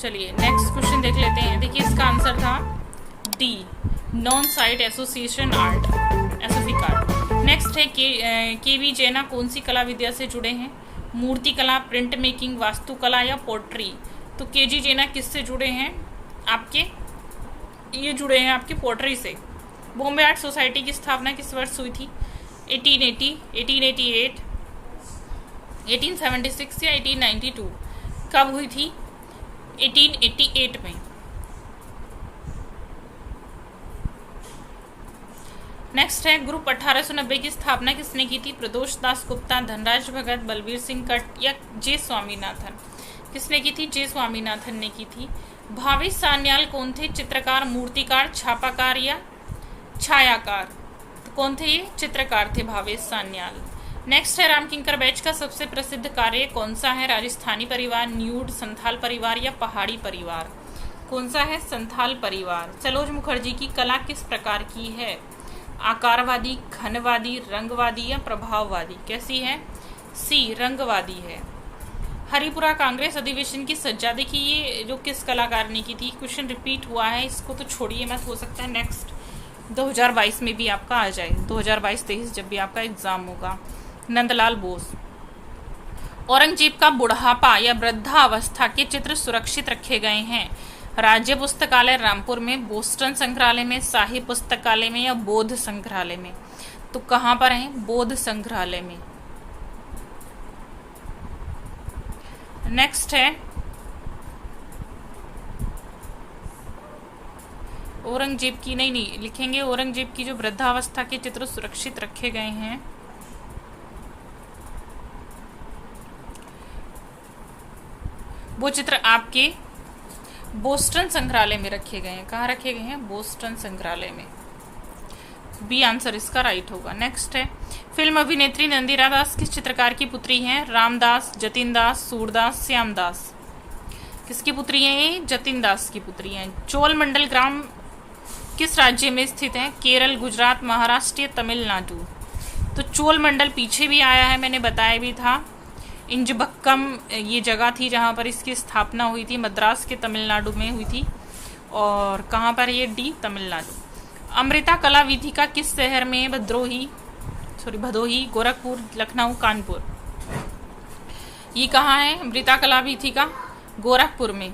चलिए next question देख लेते हैं। देखिए इसका आंसर था D, non sight association art, एसोफिक आर्ट। नेक्स्ट है के वी जैना कौन सी कला विद्या से जुड़े हैं? मूर्ति कला, प्रिंट मेकिंग, वास्तुकला या पोट्री? तो के जी जैना किससे जुड़े हैं आपके? ये जुड़े हैं आपके पोट्री से। बॉम्बे आर्ट सोसाइटी की स्थापना किस वर्ष हुई थी? 1880, 1888, 1876 या 1892? कब हुई थी? 1888 में। नेक्स्ट है ग्रुप 1890 की स्थापना किसने की थी? प्रदोष दास गुप्ता, धनराज भगत, बलबीर सिंह कट या जे स्वामीनाथन? किसने की थी? जे स्वामीनाथन ने की थी। भावेश सान्याल कौन थे? चित्रकार, मूर्तिकार, छापाकार या छायाकार? तो कौन थे ये? चित्रकार थे भावेश सान्याल। नेक्स्ट है रामकिंकर बैच का सबसे प्रसिद्ध कार्य कौन सा है? राजस्थानी परिवार, न्यूड, संथाल परिवार या पहाड़ी परिवार? कौन सा है? संथाल परिवार। सरोज मुखर्जी की कला किस प्रकार की है? आकारवादी, घनवादी, रंगवादी या प्रभाववादी? कैसी है? सी, रंगवादी है। हरिपुरा कांग्रेस अधिवेशन की सज्जा देखिए, ये जो किस कलाकार ने की थी। क्वेश्चन रिपीट हुआ है, इसको तो छोड़िए मत, हो सकता है नेक्स्ट 2022 में भी आपका आ जाए, 2022-23 जब भी आपका एग्जाम होगा। नंदलाल बोस। औरंगजेब का बुढ़ापा या वृद्धावस्था के चित्र सुरक्षित रखे गए हैं? राज्य पुस्तकालय रामपुर में, बोस्टन संग्रहालय में, शाही पुस्तकालय में या बौद्ध संग्रहालय में? तो कहाँ पर है? बौद्ध संग्रहालय में। नेक्स्ट है औरंगजेब की, नहीं लिखेंगे, औरंगजेब की जो वृद्धावस्था के चित्र सुरक्षित रखे गए हैं, वो चित्र आपके बोस्टन संग्रहालय में रखे गए हैं। कहाँ रखे गए हैं? बोस्टन संग्रहालय में। बी आंसर इसका राइट होगा। नेक्स्ट है फिल्म अभिनेत्री नंदिरा दास किस चित्रकार की पुत्री हैं? रामदास, जतिन दास, सूरदास, श्यामदास? किसकी पुत्री हैं ये? जतिन दास की पुत्री हैं। चोल मंडल ग्राम किस राज्य में स्थित है? केरल, गुजरात, महाराष्ट्र या तमिलनाडु? तो चोल मंडल पीछे भी आया है, मैंने बताया भी था। इंजबक्कम ये जगह थी जहाँ पर इसकी स्थापना हुई थी, मद्रास के तमिलनाडु में हुई थी। और कहाँ पर ये? डी, तमिलनाडु। अमृता कला वीथिका किस शहर में? भदोही, गोरखपुर, लखनऊ, कानपुर? ये कहाँ है अमृता कला वीथिका? गोरखपुर में।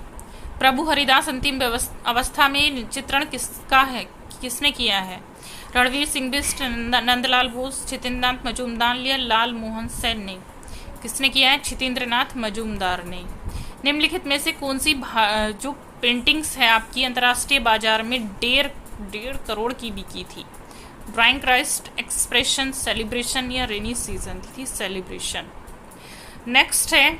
प्रभु हरिदास अंतिम अवस्था में चित्रण किसका है? किसने किया है? रणवीर सिंह बिष्ट, नंदलाल बोस, छितेंद्रनाथ मजूमदार या लाल मोहन सेन ने? किसने किया है? छितेंद्रनाथ मजूमदार ने। निम्नलिखित में से कौन सी जो पेंटिंग्स है आपकी अंतर्राष्ट्रीय बाजार में 1.5 करोड़ की बिकी थी? ड्राइंग क्राइस्ट, एक्सप्रेशन, सेलिब्रेशन या रेनी सीजन? थी सेलिब्रेशन। नेक्स्ट है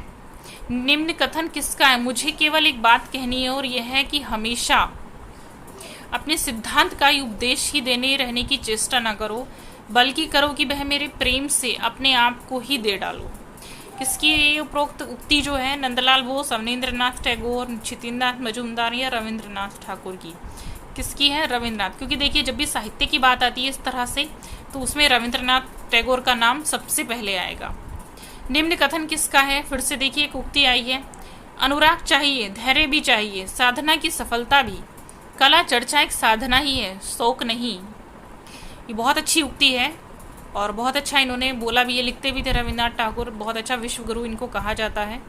निम्न कथन किसका है? मुझे केवल एक बात कहनी है और यह है कि हमेशा अपने सिद्धांत का ही उपदेश ही देने रहने की चेष्टा न करो, बल्कि करो कि वह मेरे प्रेम से अपने आप को ही दे डालो। किसकी ये उपरोक्त उक्ति जो है? नंदलाल बोस, अवनींद्रनाथ टैगोर, छितेंद्रनाथ मजूमदार या रविंद्रनाथ ठाकुर की? किसकी है? रविंद्रनाथ। क्योंकि देखिए जब भी साहित्य की बात आती है इस तरह से तो उसमें रविंद्रनाथ टैगोर का नाम सबसे पहले आएगा। निम्न कथन किसका है? फिर से देखिए एक उक्ति आई है, अनुराग चाहिए, धैर्य भी चाहिए, साधना की सफलता भी। कला चर्चा एक साधना ही है, शौक नहीं। ये बहुत अच्छी उक्ति है और बहुत अच्छा इन्होंने बोला भी है, लिखते भी थे रविन्द्रनाथ ठाकुर, बहुत अच्छा विश्व गुरु इनको कहा जाता है।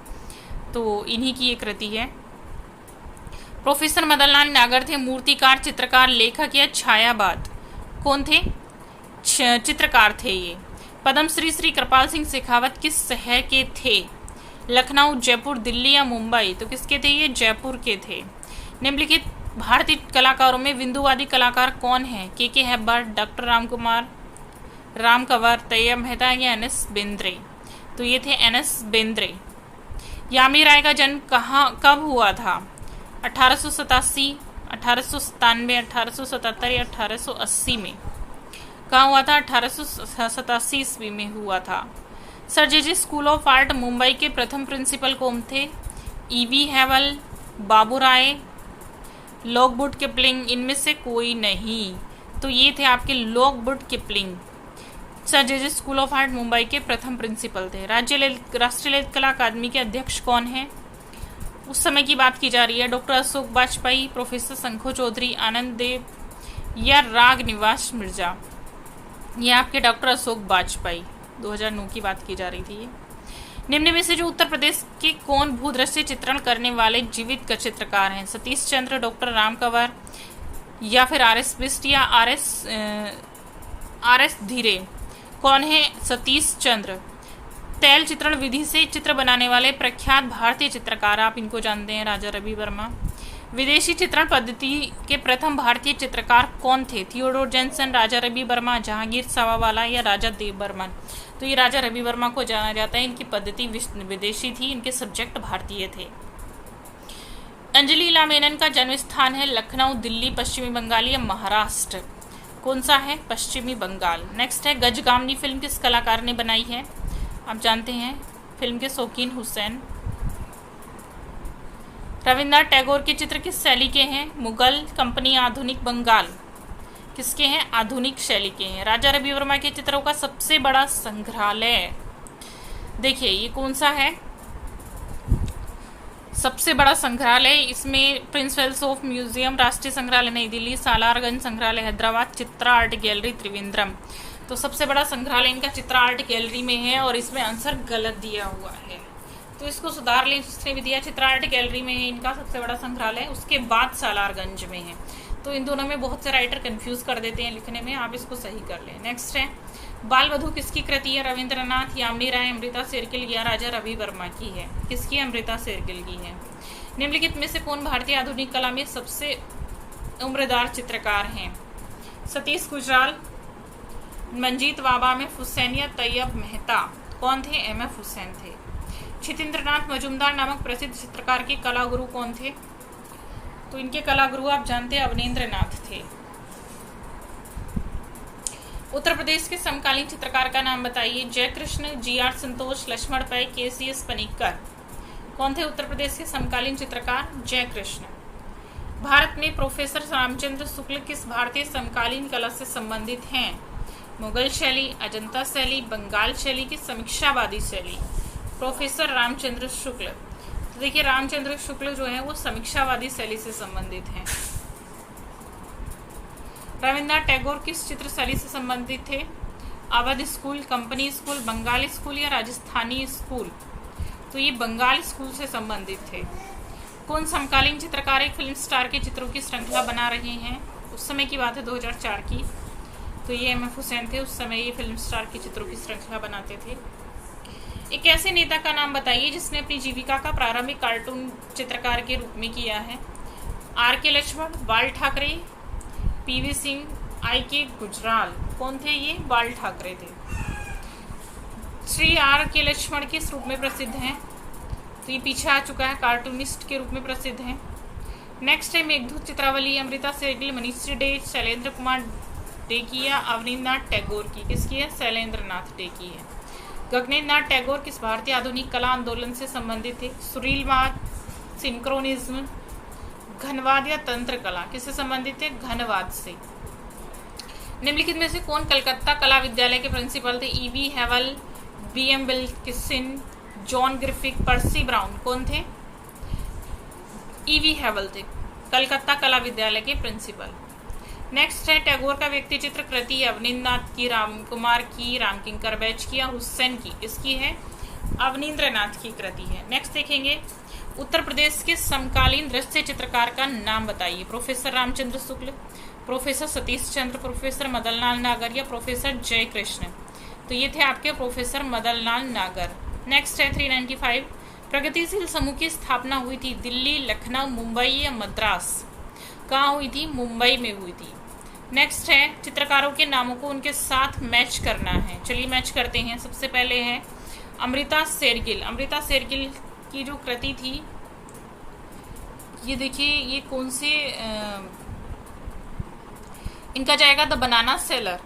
तो इन्हीं की एक कृति है। प्रोफेसर मदनलाल नागर थे मूर्तिकार, चित्रकार, लेखक या छायावाद? कौन थे? चित्रकार थे ये। पद्मश्री श्री कृपाल सिंह शेखावत किस शहर के थे? लखनऊ, जयपुर, दिल्ली या मुंबई? तो किसके थे ये? जयपुर के थे। निम्नलिखित भारतीय कलाकारों में बिंदुवादी कलाकार कौन है? के हेब्बर, डॉक्टर रामकुमार, राम कंवर, तैयब मेहता या एन.एस. बेंद्रे? तो ये थे एन.एस. बेंद्रे। यामी राय का जन्म कब हुआ था? 1887, 1897, 1877 या 1880 में? कहाँ हुआ था? 1887 ईस्वी में हुआ था। Sir J school of art Mumbai के प्रथम प्रिंसिपल कौन थे? ई.वी. हैवल, बाबू राय, लॉकवुड किपलिंग? इनमें से कोई नहीं। तो ये थे आपके Lockwood Kipling. Sir J school of art Mumbai के प्रथम प्रिंसिपल थे। राष्ट्रीय ललित कला अकादमी के अध्यक्ष कौन हैं? उस समय की बात की जा रही है। डॉक्टर अशोक वाजपेयी, प्रोफेसर शंखो चौधरी, आनंद देव या राग निवास मिर्जा। ये आपके डॉक्टर अशोक वाजपेयी, 2009 की बात की जा रही थी। ये निम्न में से जो उत्तर प्रदेश के कौन भूदृश्य चित्रण करने वाले जीवित का चित्रकार हैं? सतीश चंद्र, डॉक्टर राम कंवर या फिर आर.एस. बिष्ट या आर.एस. धीरे। कौन है सतीश चंद्र? तैल चित्रण विधि से चित्र बनाने वाले प्रख्यात भारतीय चित्रकार, आप इनको जानते हैं, राजा रवि वर्मा। विदेशी चित्रण पद्धति के प्रथम भारतीय चित्रकार कौन थे? थियोडोर जैनसन, राजा रवि वर्मा, जहांगीर सावावाला या राजा देव बर्मन। तो ये राजा रवि वर्मा को जाना जाता है, इनकी पद्धति विदेशी थी, इनके सब्जेक्ट भारतीय थे। अंजलि लीला मेनन का जन्म स्थान है लखनऊ, दिल्ली, पश्चिमी बंगाल या महाराष्ट्र। कौन सा है? पश्चिमी बंगाल। नेक्स्ट है गजगामनी फिल्म किस कलाकार ने बनाई है? आप जानते हैं, फिल्म के शौकीन हुसैन। रविन्द्रनाथ टैगोर के चित्र किस शैली के हैं? मुगल, कंपनी, आधुनिक, बंगाल। किसके हैं? आधुनिक शैली के हैं। राजा रवि वर्मा के चित्रों का सबसे बड़ा संग्रहालय, देखिए ये कौन सा है? सबसे बड़ा संग्रहालय, इसमें प्रिंस वेल्सोफ म्यूजियम, राष्ट्रीय संग्रहालय नई दिल्ली, सालारगंज संग्रहालय हैदराबाद, चित्रा आर्ट गैलरी त्रिवेंद्रम। तो सबसे बड़ा संग्रहालय इनका चित्रा आर्ट गैलरी में है और इसमें आंसर गलत दिया हुआ है, तो इसको सुधार लें। जिसने भी दिया चित्रा आर्ट गैलरी में है इनका सबसे बड़ा संग्रहालय, उसके बाद सालारगंज में है। तो इन दोनों में बहुत से राइटर कंफ्यूज कर देते हैं लिखने में, आप इसको सही कर लें। नेक्स्ट है बाल वधू किसकी कृति है? रविंद्रनाथ, यामिनी राय, अमृता शेरगिल या राजा रवि वर्मा की है? किसकी? अमृता शेरगिल की है। निम्नलिखित में से कौन भारतीय आधुनिक कला में सबसे उम्रदार चित्रकार हैं? सतीश गुजराल, मंजीत वाबा में हुसैन या तैयब मेहता। कौन थे? M.F. हुसैन थे। क्षितेंद्रनाथ मजूमदार नामक प्रसिद्ध चित्रकार के कला गुरु कौन थे? तो इनके कला गुरु आप जानते हैं अवनींद्रनाथ थे। उत्तर प्रदेश के समकालीन चित्रकार का नाम बताइए। जयकृष्ण, G.R. संतोष, लक्ष्मण पै, K.C.S. पनिक्कर। कौन थे उत्तर प्रदेश के समकालीन चित्रकार? जयकृष्ण। भारत में प्रोफेसर रामचंद्र शुक्ल किस भारतीय समकालीन कला से संबंधित हैं? मुगल शैली, अजंता शैली, बंगाल शैली की समीक्षावादी शैली। प्रोफेसर रामचंद्र शुक्ल, तो देखिए रामचंद्र शुक्ल जो है वो समीक्षावादी शैली से संबंधित हैं। रविन्द्रनाथ टैगोर किस चित्र शैली से संबंधित थे? Awadh school, company school, Bengali school या राजस्थानी स्कूल। तो ये बंगाल स्कूल से संबंधित थे। कौन समकालीन चित्रकार एक फिल्म स्टार के चित्रों की श्रृंखला बना रहे हैं? उस समय की बात है 2004 की। तो ये M.F. हुसैन थे, उस समय ये फिल्म स्टार के चित्रों की श्रृंखला बनाते थे। एक ऐसे नेता का नाम बताइए जिसने अपनी जीविका का प्रारंभिक कार्टून चित्रकार के रूप में किया है। R.K. लक्ष्मण, बाल ठाकरे, P.V. सिंह, I.K. गुजराल। कौन थे ये? बाल ठाकरे थे। श्री R.K. लक्ष्मण किस रूप में प्रसिद्ध हैं? तो ये पीछे आ चुका है, कार्टूनिस्ट के रूप में प्रसिद्ध हैं। नेक्स्ट है मेघदूत चित्रावली, अमृता शेरगिल, मनीषी डे, शैलेंद्र कुमार डे की या अवनींद्रनाथ टैगोर की? किसकी है? शैलेंद्रनाथ डे की है। गगनेन्द्रनाथ टैगोर किस भारतीय आधुनिक कला आंदोलन से संबंधित थे? सुरीलवाद, सिंक्रोनिज्म, घनवाद या तंत्र कला। किससे संबंधित है? घनवाद से। निम्नलिखित में से कौन कलकत्ता कला विद्यालय के प्रिंसिपल थे? E.V. हेवल, B.M. Wilkinson, John Griffith, पर्सी ब्राउन। कौन थे? E.V. हेवल थे, कलकत्ता कला विद्यालय के प्रिंसिपल। नेक्स्ट है टैगोर का व्यक्ति चित्र कृति अवनींद्रनाथ की, रामकुमार की, रामकिंकर बैच की या हुसैन की? इसकी है अवनींद्रनाथ की कृति है। नेक्स्ट देखेंगे उत्तर प्रदेश के समकालीन दृश्य चित्रकार का नाम बताइए। Professor Ramchandra Shukla, professor Satish Chandra, professor Madanlal नागर या प्रोफेसर जयकृष्ण। तो ये थे आपके प्रोफेसर मदनलाल नागर। नेक्स्ट है 395, प्रगतिशील समूह की स्थापना हुई थी दिल्ली, लखनऊ, मुंबई या मद्रास? कहाँ हुई थी? मुंबई में हुई थी। नेक्स्ट है चित्रकारों के नामों को उनके साथ मैच करना है। चलिए मैच करते हैं। सबसे पहले है अमृता शेरगिल। अमृता शेरगिल की जो कृति थी, ये देखिए ये कौन से इनका जाएगा the banana seller.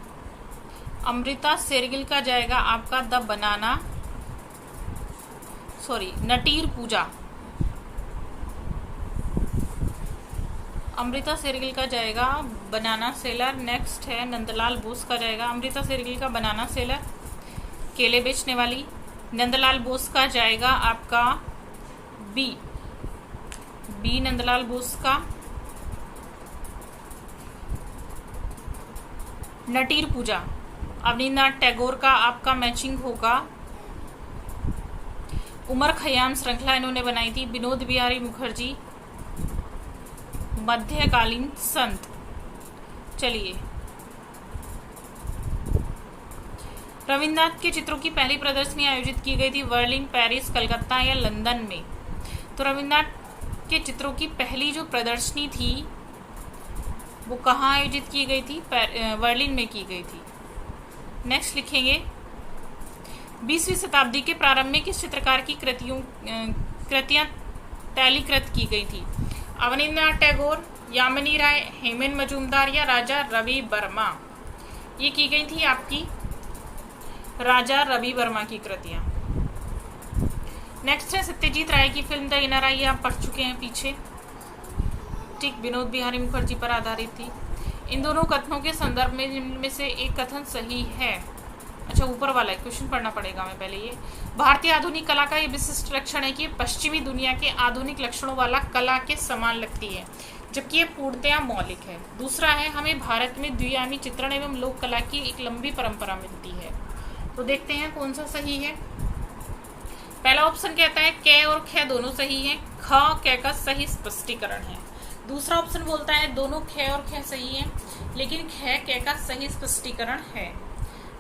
Amrita Shergil का जाएगा आपका द बनाना, सॉरी नटीर पूजा। अमृता शेरगिल का जाएगा बनाना सेलर। नेक्स्ट है नंदलाल बोस का जाएगा अमृता शेरगिल का बनाना सेलर, केले बेचने वाली। नंदलाल बोस का जाएगा आपका बी, बी नंदलाल बोस का। नटीर पूजा अवनींद्रनाथ टैगोर का आपका मैचिंग होगा। उमर खयाम श्रृंखला इन्होंने बनाई थी। विनोद बिहारी मुखर्जी मध्यकालीन संत। चलिए, रविन्द्रनाथ के चित्रों की पहली प्रदर्शनी आयोजित की गई थी बर्लिन, पेरिस, कलकत्ता या लंदन में। तो रविन्द्रनाथ के चित्रों की पहली जो प्रदर्शनी थी वो कहाँ आयोजित की गई थी? बर्लिन में की गई थी। नेक्स्ट लिखेंगे 20वीं शताब्दी के प्रारंभ में किस चित्रकार की कृतियां तैलीकृत की गई थी? अवनींद्रनाथ टैगोर, यामिनी राय, हेमन मजूमदार या राजा रवि वर्मा। ये की गई थी आपकी राजा रवि वर्मा की कृतियां। नेक्स्ट है सत्यजीत राय की फिल्म द इनर आई, आप पढ़ चुके हैं पीछे, ठीक, विनोद बिहारी मुखर्जी पर आधारित थी। इन दोनों कथनों के संदर्भ में से एक कथन सही है। अच्छा, ऊपर वाला है, क्वेश्चन पढ़ना पड़ेगा हमें पहले। ये भारतीय आधुनिक कला का ये विशिष्ट लक्षण है कि पश्चिमी दुनिया के आधुनिक लक्षणों वाला कला के समान लगती है, जबकि ये पूर्णतया मौलिक है। दूसरा है, हमें भारत में द्वियामी चित्रण एवं लोक कला की एक लंबी परंपरा मिलती है। तो देखते हैं कौन सा सही है। पहला ऑप्शन कहता है क और ख दोनों सही हैं, ख क का सही स्पष्टीकरण है। दूसरा ऑप्शन बोलता है दोनों ख और ख सही हैं, लेकिन ख क का सही स्पष्टीकरण है।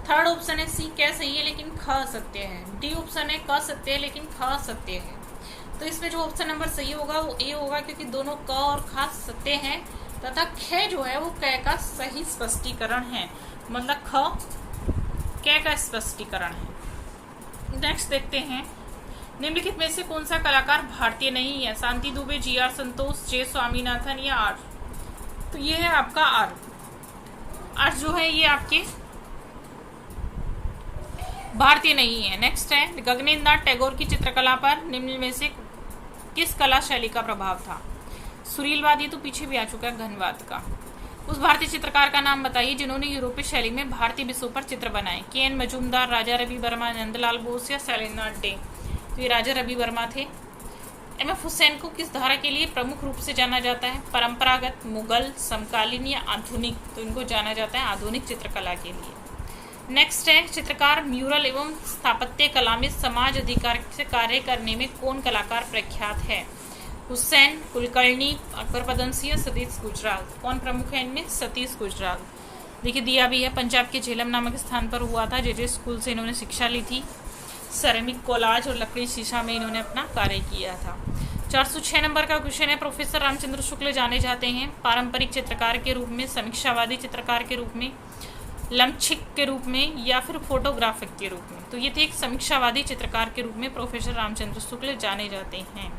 थर्ड ऑप्शन है सी क सही है लेकिन ख असत्य है। डी ऑप्शन है क सत्य है लेकिन ख असत्य है। तो इसमें जो ऑप्शन नंबर सही होगा वो ए होगा, क्योंकि दोनों क और ख सत्य हैं तथा ख जो है वो क का सही स्पष्टीकरण है, मतलब ख क का स्पष्टीकरण है। नेक्स्ट देखते हैं निम्नलिखित में से कौन सा कलाकार भारतीय नहीं है? शांति दुबे, जी आर संतोष, जे स्वामीनाथन या आर। तो ये है आपका आर। आर जो है ये आपके भारतीय नहीं है। नेक्स्ट है गगनेन्द्रनाथ टैगोर की चित्रकला पर निम्न में से किस कला शैली का प्रभाव था? सुरीलवाद, ये तो पीछे भी आ चुका है, घनवाद का। उस भारतीय चित्रकार का नाम बताइए जिन्होंने यूरोपीय शैली में भारतीय विषयों पर चित्र बनाए। के एन मजूमदार, राजा रवि वर्मा, नंदलाल बोस या शैलेंद्रनाथ डे। तो ये राजा रवि वर्मा थे। एम एफ हुसैन को किस धारा के लिए प्रमुख रूप से जाना जाता है? परंपरागत, मुगल, समकालीन या आधुनिक। तो इनको जाना जाता है आधुनिक चित्रकला के लिए। नेक्स्ट है चित्रकार म्यूरल एवं स्थापत्य कला में समाज अधिकार से कार्य करने में कौन कलाकार प्रख्यात है? हुसैन, कुलकर्णी, अकबर पदंसी या सतीश गुजराल। कौन प्रमुख है इनमें? सतीश गुजराल। देखिए दिया भी है, पंजाब के झेलम नामक स्थान पर हुआ था। जे स्कूल से इन्होंने शिक्षा ली थी। सेरेमिक, कोलाज और लकड़ी शीशा में इन्होंने अपना कार्य किया था। 406 नंबर का क्वेश्चन है प्रोफेसर रामचंद्र शुक्ल जाने जाते हैं पारंपरिक चित्रकार के रूप में, समीक्षावादी चित्रकार के रूप में, लम्छिक के रूप में या फिर फोटोग्राफिक के रूप में? तो ये थे एक समीक्षावादी चित्रकार के रूप में प्रोफेसर रामचंद्र शुक्ल जाने जाते हैं।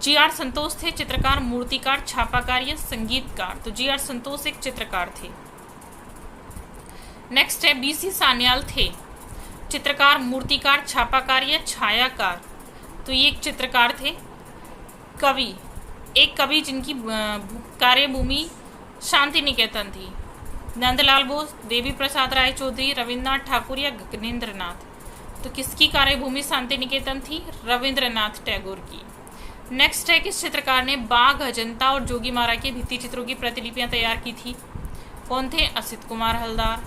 जी आर संतोष थे चित्रकार, मूर्तिकार, छापाकार या संगीतकार? तो जी आर संतोष एक चित्रकार थे। नेक्स्ट है बीसी सान्याल थे चित्रकार, मूर्तिकार, छापाकार या छायाकार? तो ये एक चित्रकार थे। कवि, एक कवि जिनकी कार्यभूमि शांति निकेतन थी। नंदलाल बोस, देवी प्रसाद राय चौधरी, रविन्द्रनाथ ठाकुर या गगनेन्द्रनाथ? तो किसकी कार्यभूमि शांति निकेतन थी? रविन्द्रनाथ टैगोर की। नेक्स्ट है किस चित्रकार ने बाघ, अजंता और जोगीमारा के भित्ति चित्रों की प्रतिलिपियां तैयार की थी? कौन थे? असित कुमार हलदार।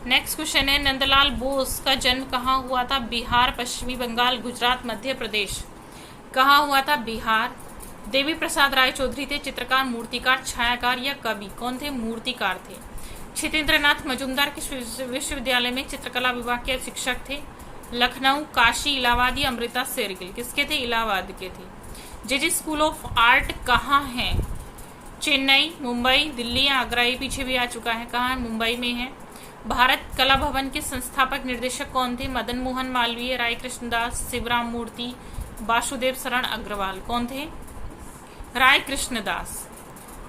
नेक्स्ट क्वेश्चन है नंदलाल बोस का जन्म कहाँ हुआ था? बिहार, पश्चिमी बंगाल, गुजरात, मध्य प्रदेश? कहाँ हुआ था? बिहार। देवी प्रसाद राय चौधरी थे चित्रकार, मूर्तिकार, छायाकार या कवि? कौन थे? मूर्तिकार थे। क्षितेंद्रनाथ मजूमदार किस विश्वविद्यालय में चित्रकला विभाग के शिक्षक थे? लखनऊ, काशी, इलाहाबाद या अमृता शेरगिल? किसके थे? इलाहाबाद के थे। जे स्कूल ऑफ आर्ट कहाँ है? चेन्नई, मुंबई, दिल्ली या आगरा? ये पीछे भी आ चुका है। कहाँ है? मुंबई में है। भारत कला भवन के संस्थापक निर्देशक कौन थे? मदन मोहन मालवीय, राय कृष्णदास, शिवराम मूर्ति, वासुदेव शरण अग्रवाल? कौन थे? राय कृष्णदास।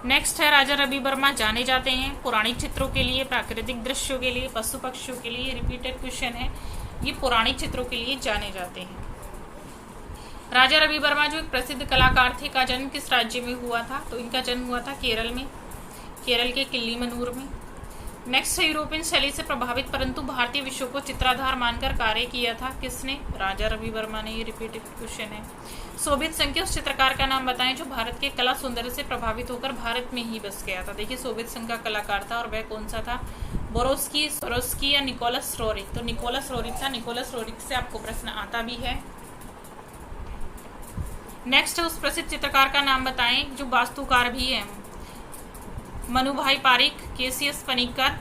नेक्स्ट है राजा रवि वर्मा जाने जाते हैं पुराणिक चित्रों के लिए, प्राकृतिक दृश्यों के लिए, पशु पक्षियों के लिए? रिपीटेड क्वेश्चन है। ये पुराणिक चित्रों के लिए जाने जाते हैं। राजा रवि वर्मा जो एक प्रसिद्ध कलाकार थे का जन्म किस राज्य में हुआ था? तो इनका जन्म हुआ था केरल में, केरल के किल्लीमनूर में। नेक्स्ट है यूरोपियन शैली से प्रभावित परंतु भारतीय विषयों को चित्राधार मानकर कार्य किया था किसने? राजा रवि वर्मा ने। ये रिपीटेड क्वेश्चन है। शोभित संघ के उस चित्रकार का नाम बताएं जो भारत के कला सौंदर्य से प्रभावित होकर भारत में ही बस गया था। देखिए शोभित संघ का कलाकार था और वह कौन सा था, बोरोस्की, सोरोस्की या निकोलस रोरिक। तो निकोलस रोरिक था। निकोलस रोरिक से आपको प्रश्न आता भी है। नेक्स्ट है उस प्रसिद्ध चित्रकार का नाम बताएं जो वास्तुकार भी है। मनुभाई पारिक, केसीएस पनिकर,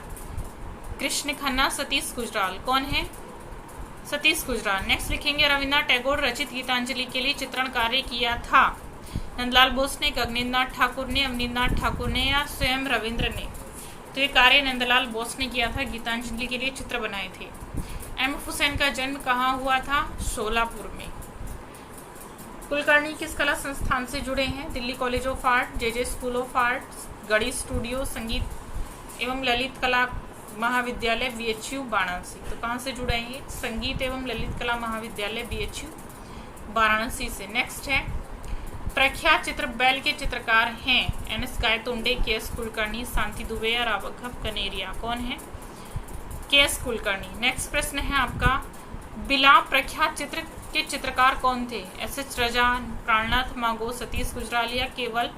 कृष्ण खन्ना, सतीश गुजराल। कौन है, सतीश गुजराल। नेक्स्ट लिखेंगे रविन्द्रनाथ टैगोर रचित गीतांजलि के लिए चित्रण कार्य किया था। नंदलाल बोस ने, गगनेंद्रनाथ ठाकुर ने, अवनींद्रनाथ ठाकुर ने या स्वयं रविंद्र ने। तो ये कार्य नंदलाल बोस ने किया था, गीतांजलि के लिए चित्र बनाए थे। एम.एफ. हुसैन का जन्म कहाँ हुआ था, शोलापुर में। कुलकर्णी किस कला संस्थान से जुड़े हैं, Delhi college of art, J school of art, Garhi studio, संगीत एवं ललित कला महाविद्यालय, BHU वाराणसी। तो कहाँ से जुड़े हैं ये, संगीत एवं ललित कला महाविद्यालय, BHU वाराणसी से। नेक्स्ट है प्रख्यात चित्र बैल के चित्रकार हैं NS गायतोंडे, KS कुलकर्णी, शांति दुबे या राघव कनेरिया। कौन है, KS कुलकर्णी। नेक्स्ट प्रश्न है आपका बिला प्रख्यात चित्र के चित्रकार कौन थे, SH रजा, प्राणनाथ मागो, सतीश गुजराल या केवल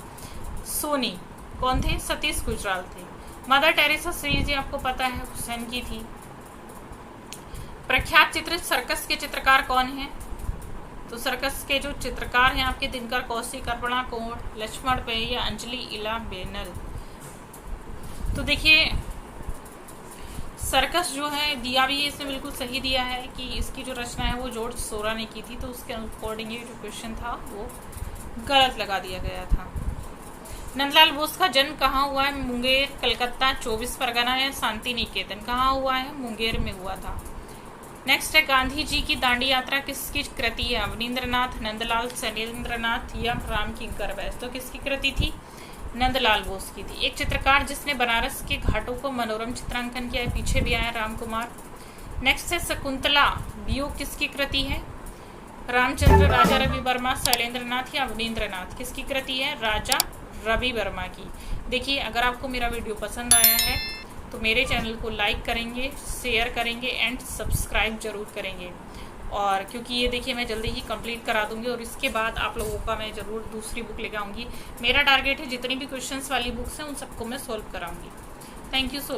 सोनी। कौन थे, सतीश गुजराल थे। मदर टेरेसा सीरीज आपको पता है हुसैन की थी। प्रख्यात चित्र सर्कस के चित्रकार कौन है, तो सर्कस के जो चित्रकार हैं आपके दिनकर कौशिक, अर्पणा कोण, लक्ष्मण पे या अंजलि इला बेनल। तो देखिए सर्कस जो है दिया भी इसने बिल्कुल सही दिया है कि इसकी जो रचना है वो जॉर्ज सोरा ने की थी, तो उसके अकॉर्डिंग ये जो क्वेश्चन था वो गलत लगा दिया गया था। नंदलाल बोस का जन्म कहाँ हुआ है, मुंगेर, कलकत्ता, 24 परगना या शांति निकेतन। कहाँ हुआ है, मुंगेर में हुआ था। नेक्स्ट है गांधी जी की दांडी यात्रा किसकी कृति है, अवनींद्रनाथ, नंदलाल, शैलेंद्रनाथ या राम किंकर बैस। तो किसकी कृति थी, नंदलाल बोस की थी। एक चित्रकार जिसने बनारस के घाटों को मनोरम चित्रांकन किया है, पीछे भी आया, राम कुमार। नेक्स्ट है शकुंतला वियोग किसकी कृति है, रामचंद्र, राजा रवि वर्मा, शैलेंद्रनाथ या अवनींद्रनाथ। किसकी कृति है, राजा रवि वर्मा की। देखिए अगर आपको मेरा वीडियो पसंद आया है तो मेरे चैनल को लाइक करेंगे, शेयर करेंगे एंड सब्सक्राइब जरूर करेंगे। और क्योंकि ये देखिए मैं जल्दी ही कंप्लीट करा दूंगी और इसके बाद आप लोगों का मैं ज़रूर दूसरी बुक लेकर आऊँगी। मेरा टारगेट है जितनी भी क्वेश्चंस वाली बुक्स हैं उन सबको मैं सॉल्व कराऊंगी। Thank you so